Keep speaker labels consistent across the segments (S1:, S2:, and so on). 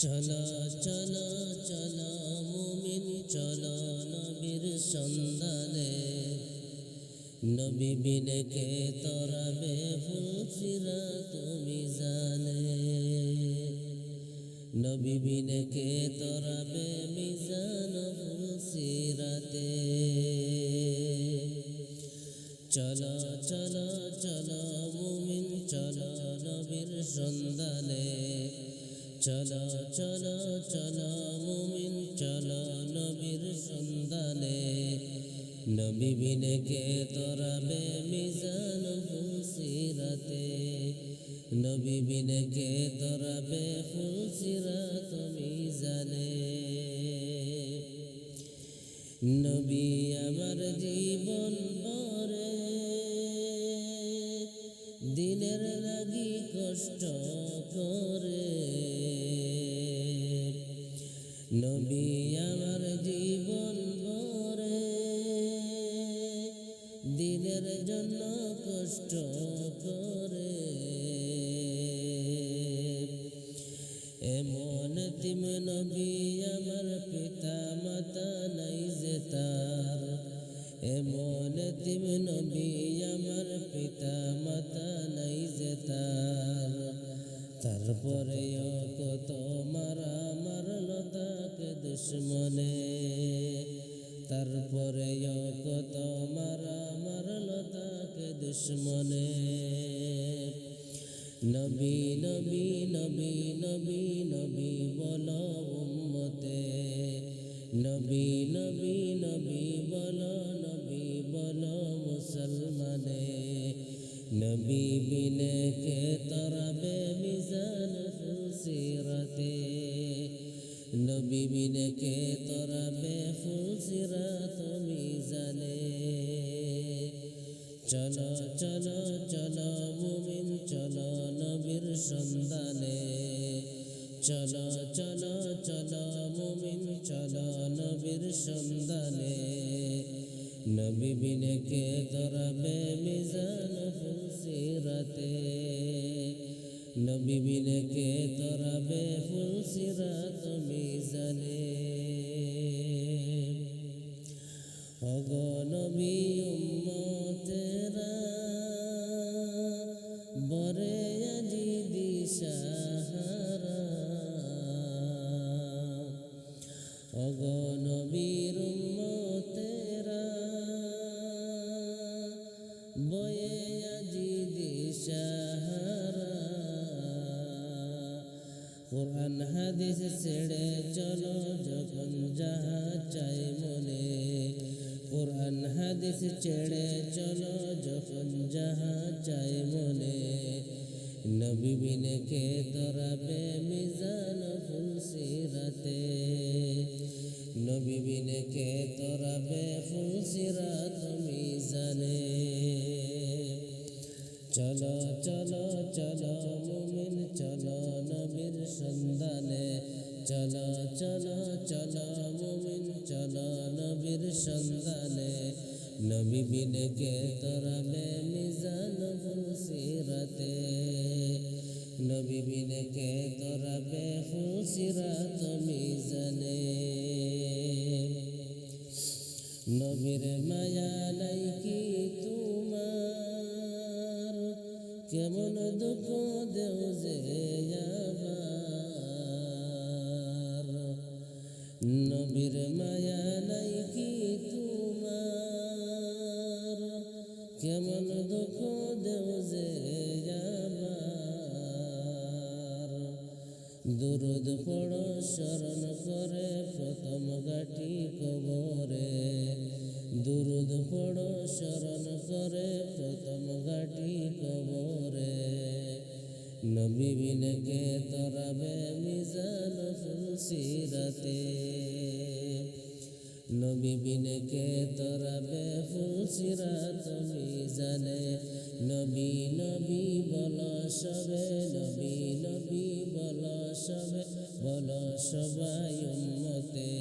S1: চলো চলো চলো মুমিন চলো নবীর সন্ধানে, নবী বিনে কে তরাবে ফুলসিরা তুমি জানে, নবী বিনে কে তরাবে মিজান ফুলসিরাতে। চলো চলো চলো মুমিন চলো নবীর সন্ধানে, চলো চলো চলো মুমিন চলো নবীর সন্ধানে, নবী বিনে কে তরাবে মিজান ফুলসিরাতে, নবী বিনে কে তরাবে ফুলসিরাত মিজানে। নবী আমার জীবন ভরে দিনের লাগি কষ্ট করে, নবী আমার জীবন ভরে দিনের জন্য কষ্ট করে। এমন তিম নবী আমার পিতা মাতা নাই যে তার, এমন তিম নবী আমার পিতা মাতা নাই যে তার, তারপরেও কত মারা মারলো তাকে দুশ্মনে, তারপরেও কত মারা মারলো তাকে দুশ্মনে। নবী নবী নবী নবী নবী বলো উম্মতে, নবী নবী নবী বলো নবী বলো মুসলমানে, নবী বিনে কে তরাবে মিজান ফুলসিরাতে, নবী বিনে কে তরাবে ফুলসিরাত মিজানে। চলো চলো চলো মুমিন চলো নবীর সন্ধানে, চলো চলো চলো মুমিন চলো নবীর সন্ধানে, নবী বিনে কে তরাবে মিজান ফুলসিরাতে, নবী বিনে কে তরাবে ফুলসিরাত মিজানে। ওগো নবী উম্মতেরা বরে আজি দিশাহারা, ওগো নবীর উম্মতেরা বয়ে আজি দিশাহারা। কুরআন হাদিস ছেড়ে চলো যখন যাহা চাই মনে, কুরআন হাদিস ছেড়ে চলো যখন যাহা চাই মনে, নবী বিনে কে তরাবে মিজান ফুলসিরাতে, নবী বিনে কে তরাবে ফুলসিরাত মিজানে। চলো চলো চলো মুমিন চলো নবীর সন্ধানে, চলো চলো চলো মুমিন চলো নবীর সন্ধানে, নবী বিনে কে তরাবে মিজান ফুলসিরাতে, নবী বিনে কে তরাবে ফুলসিরাত মিজানে। নবীর মায়া নাই কি তোমার, কেমন দুঃখ দেও যে আবার, নবীর মায়া নাই কি তোমার, কেমন দুঃখ দেও যে আবার। দুরুদ পড়ো স্মরণ করে প্রথম গাটি কবরে, দুরুদ পড়ো স্মরণ করে প্রথম গাটি কবরে, নবী বিনে কে তরাবে মিজান ফুলসিরাতে, নবী বিনে কে তরাবে ফুলসিরাত মিজানে। নবী নবী বলো সবে, নবী নবী বলো সবে, বলো সবাই উম্মতে,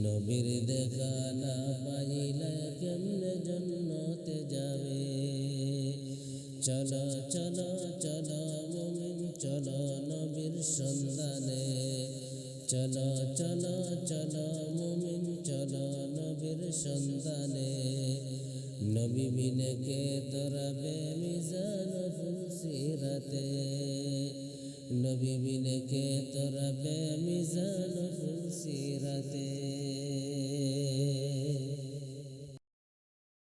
S1: নবীর দেখা না পাইলে কেমনে জান্নাতে যাবে। চলো চলো চলো মুমিন চলো নবীর সন্ধানে, চলো চলো চলো মুমিন চলো নবীর সন্ধানে। নবী বিনে কে তরাবে মিজান ফুলসিরাতে, নবী বিনে কে তরাবে মিজান ফুলসিরাতে।